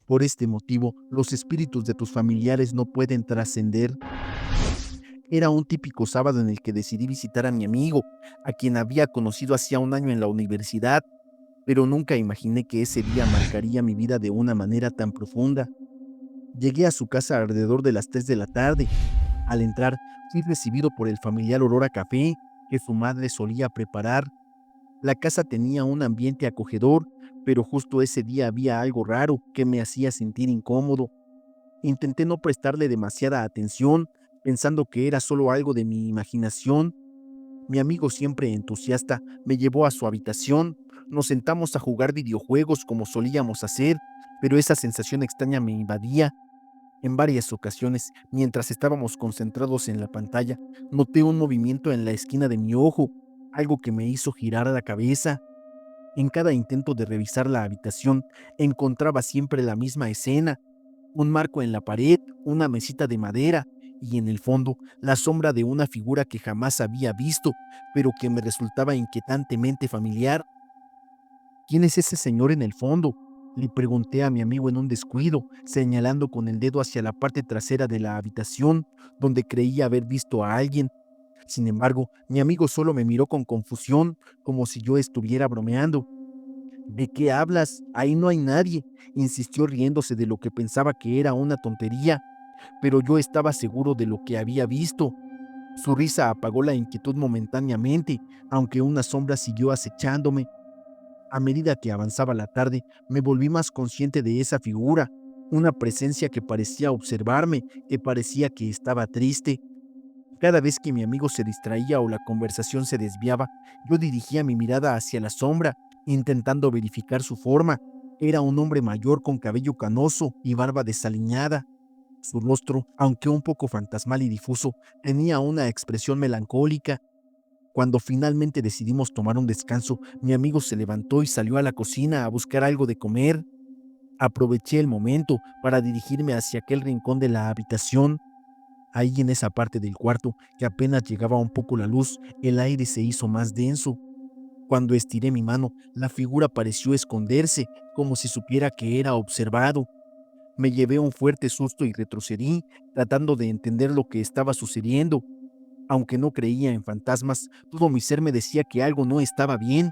Por este motivo, los espíritus de tus familiares no pueden trascender. Era un típico sábado en el que decidí visitar a mi amigo, a quien había conocido hacía un año en la universidad, pero nunca imaginé que ese día marcaría mi vida de una manera tan profunda. Llegué a su casa alrededor de las 3 de la tarde. Al entrar, fui recibido por el familiar olor a café que su madre solía preparar. La casa tenía un ambiente acogedor, pero justo ese día había algo raro que me hacía sentir incómodo. Intenté no prestarle demasiada atención, pensando que era solo algo de mi imaginación. Mi amigo, siempre entusiasta, me llevó a su habitación. Nos sentamos a jugar videojuegos como solíamos hacer, pero esa sensación extraña me invadía. En varias ocasiones, mientras estábamos concentrados en la pantalla, noté un movimiento en la esquina de mi ojo, algo que me hizo girar la cabeza. En cada intento de revisar la habitación, encontraba siempre la misma escena: un marco en la pared, una mesita de madera y en el fondo la sombra de una figura que jamás había visto, pero que me resultaba inquietantemente familiar. ¿Quién es ese señor en el fondo?, le pregunté a mi amigo en un descuido, señalando con el dedo hacia la parte trasera de la habitación, donde creía haber visto a alguien. Sin embargo, mi amigo solo me miró con confusión, como si yo estuviera bromeando. ¿De qué hablas? Ahí no hay nadie, insistió, riéndose de lo que pensaba que era una tontería, pero yo estaba seguro de lo que había visto. Su risa apagó la inquietud momentáneamente, aunque una sombra siguió acechándome. A medida que avanzaba la tarde, me volví más consciente de esa figura, una presencia que parecía observarme, que parecía que estaba triste. Cada vez que mi amigo se distraía o la conversación se desviaba, yo dirigía mi mirada hacia la sombra, intentando verificar su forma. Era un hombre mayor con cabello canoso y barba desaliñada. Su rostro, aunque un poco fantasmal y difuso, tenía una expresión melancólica. Cuando finalmente decidimos tomar un descanso, mi amigo se levantó y salió a la cocina a buscar algo de comer. Aproveché el momento para dirigirme hacia aquel rincón de la habitación. Ahí, en esa parte del cuarto que apenas llegaba un poco la luz, el aire se hizo más denso. Cuando estiré mi mano, la figura pareció esconderse, como si supiera que era observado. Me llevé un fuerte susto y retrocedí, tratando de entender lo que estaba sucediendo. Aunque no creía en fantasmas, todo mi ser me decía que algo no estaba bien.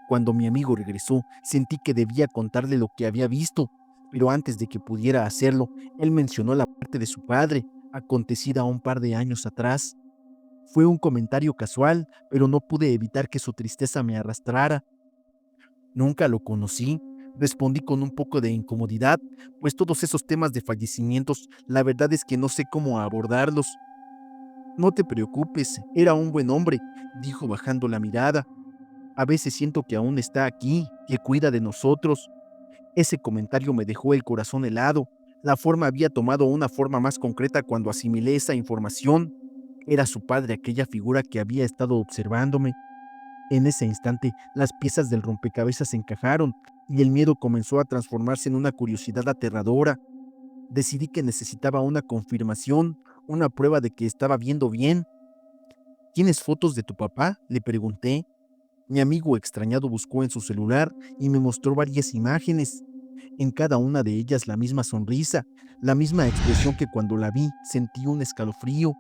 Cuando mi amigo regresó, sentí que debía contarle lo que había visto, pero antes de que pudiera hacerlo, él mencionó la muerte de su padre, acontecida un par de años atrás. Fue un comentario casual, pero no pude evitar que su tristeza me arrastrara. Nunca lo conocí, respondí con un poco de incomodidad, pues todos esos temas de fallecimientos, la verdad es que no sé cómo abordarlos. No te preocupes, era un buen hombre, dijo bajando la mirada. A veces siento que aún está aquí, que cuida de nosotros. Ese comentario me dejó el corazón helado. La forma había tomado una forma más concreta cuando asimilé esa información. Era su padre, aquella figura que había estado observándome. En ese instante, las piezas del rompecabezas se encajaron y el miedo comenzó a transformarse en una curiosidad aterradora. Decidí que necesitaba una confirmación, una prueba de que estaba viendo bien. ¿Tienes fotos de tu papá?, le pregunté. Mi amigo, extrañado, buscó en su celular y me mostró varias imágenes. En cada una de ellas la misma sonrisa, la misma expresión que cuando la vi sentí un escalofrío.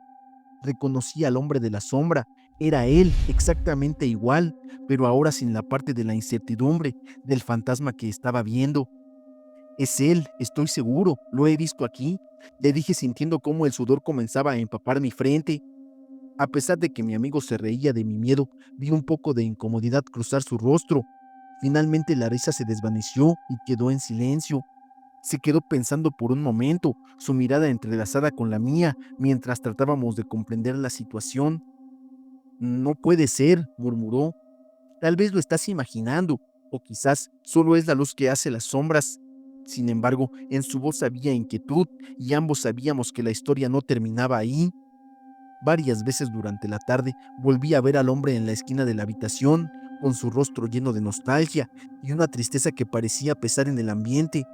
Reconocí al hombre de la sombra. Era él, exactamente igual, pero ahora sin la parte de la incertidumbre, del fantasma que estaba viendo. Es él, estoy seguro, lo he visto aquí, le dije, sintiendo cómo el sudor comenzaba a empapar mi frente. A pesar de que mi amigo se reía de mi miedo, vi un poco de incomodidad cruzar su rostro. Finalmente la risa se desvaneció y quedó en silencio. Se quedó pensando por un momento, su mirada entrelazada con la mía, mientras tratábamos de comprender la situación. No puede ser, murmuró. Tal vez lo estás imaginando, o quizás solo es la luz que hace las sombras. Sin embargo, en su voz había inquietud y ambos sabíamos que la historia no terminaba ahí. Varias veces durante la tarde volví a ver al hombre en la esquina de la habitación, con su rostro lleno de nostalgia y una tristeza que parecía pesar en el ambiente.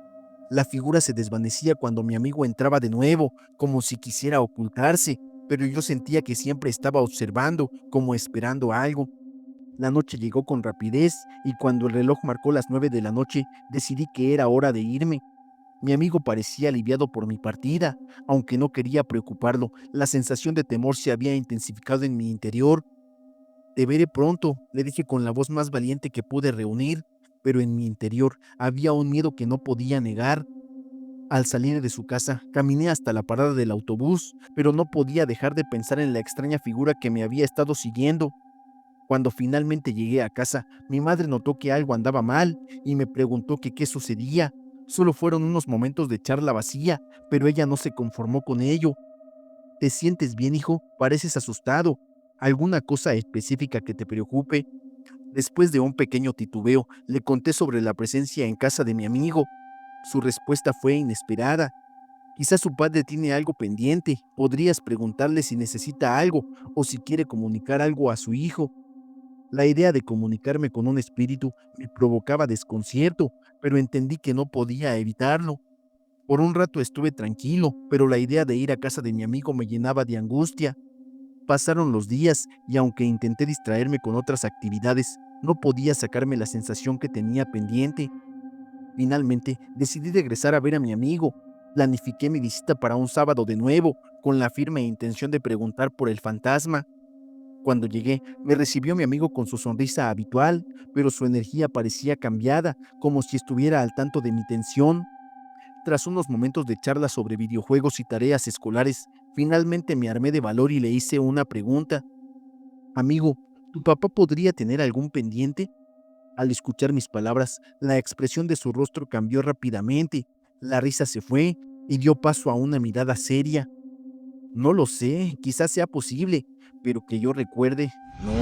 La figura se desvanecía cuando mi amigo entraba de nuevo, como si quisiera ocultarse, pero yo sentía que siempre estaba observando, como esperando algo. La noche llegó con rapidez y cuando el reloj marcó las 9 de la noche, decidí que era hora de irme. Mi amigo parecía aliviado por mi partida, aunque no quería preocuparlo. La sensación de temor se había intensificado en mi interior. Te veré pronto, le dije con la voz más valiente que pude reunir, pero en mi interior había un miedo que no podía negar. Al salir de su casa, caminé hasta la parada del autobús, pero no podía dejar de pensar en la extraña figura que me había estado siguiendo. Cuando finalmente llegué a casa, mi madre notó que algo andaba mal y me preguntó que qué sucedía. Solo fueron unos momentos de charla vacía, pero ella no se conformó con ello. ¿Te sientes bien, hijo? Pareces asustado. ¿Alguna cosa específica que te preocupe? Después de un pequeño titubeo, le conté sobre la presencia en casa de mi amigo. Su respuesta fue inesperada. Quizás su padre tiene algo pendiente. Podrías preguntarle si necesita algo o si quiere comunicar algo a su hijo. La idea de comunicarme con un espíritu me provocaba desconcierto, pero entendí que no podía evitarlo. Por un rato estuve tranquilo, pero la idea de ir a casa de mi amigo me llenaba de angustia. Pasaron los días y aunque intenté distraerme con otras actividades, no podía sacarme la sensación que tenía pendiente. Finalmente, decidí regresar a ver a mi amigo. Planifiqué mi visita para un sábado de nuevo, con la firme intención de preguntar por el fantasma. Cuando llegué, me recibió mi amigo con su sonrisa habitual, pero su energía parecía cambiada, como si estuviera al tanto de mi tensión. Tras unos momentos de charla sobre videojuegos y tareas escolares, finalmente me armé de valor y le hice una pregunta. Amigo, ¿tu papá podría tener algún pendiente? Al escuchar mis palabras, la expresión de su rostro cambió rápidamente, la risa se fue y dio paso a una mirada seria. No lo sé, quizás sea posible, pero que yo recuerde, no.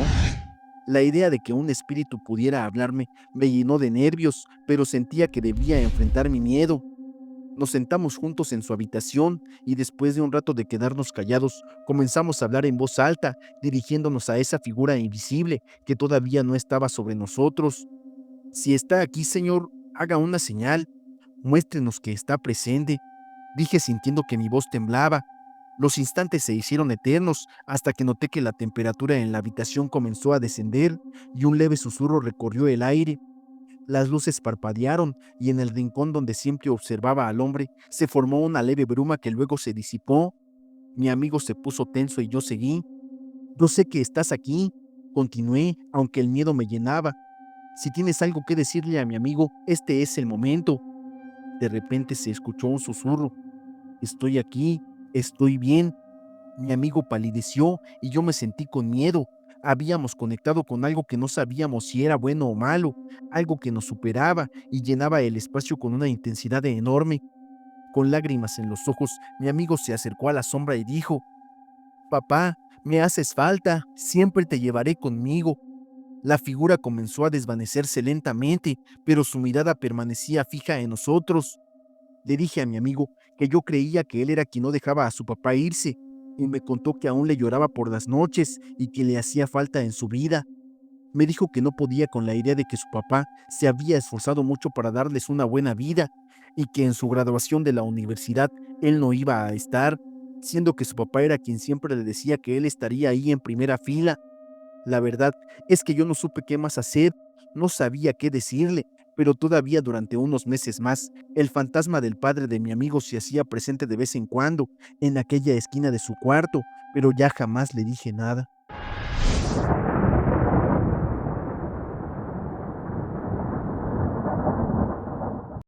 La idea de que un espíritu pudiera hablarme me llenó de nervios, pero sentía que debía enfrentar mi miedo. Nos sentamos juntos en su habitación y después de un rato de quedarnos callados, comenzamos a hablar en voz alta, dirigiéndonos a esa figura invisible que todavía no estaba sobre nosotros. Si está aquí, Señor, haga una señal, muéstrenos que está presente, dije sintiendo que mi voz temblaba. Los instantes se hicieron eternos hasta que noté que la temperatura en la habitación comenzó a descender y un leve susurro recorrió el aire. Las luces parpadearon y en el rincón donde siempre observaba al hombre se formó una leve bruma que luego se disipó. Mi amigo se puso tenso y yo seguí. Yo sé que estás aquí, continué, aunque el miedo me llenaba. Si tienes algo que decirle a mi amigo, este es el momento. De repente se escuchó un susurro. Estoy aquí, estoy bien. Mi amigo palideció y yo me sentí con miedo. Habíamos conectado con algo que no sabíamos si era bueno o malo, algo que nos superaba y llenaba el espacio con una intensidad enorme. Con lágrimas en los ojos, mi amigo se acercó a la sombra y dijo, Papá, me haces falta, siempre te llevaré conmigo. La figura comenzó a desvanecerse lentamente, pero su mirada permanecía fija en nosotros. Le dije a mi amigo que yo creía que él era quien no dejaba a su papá irse, y me contó que aún le lloraba por las noches y que le hacía falta en su vida. Me dijo que no podía con la idea de que su papá se había esforzado mucho para darles una buena vida y que en su graduación de la universidad él no iba a estar, siendo que su papá era quien siempre le decía que él estaría ahí en primera fila. La verdad es que yo no supe qué más hacer, no sabía qué decirle, pero todavía durante unos meses más, el fantasma del padre de mi amigo se hacía presente de vez en cuando en aquella esquina de su cuarto, pero ya jamás le dije nada.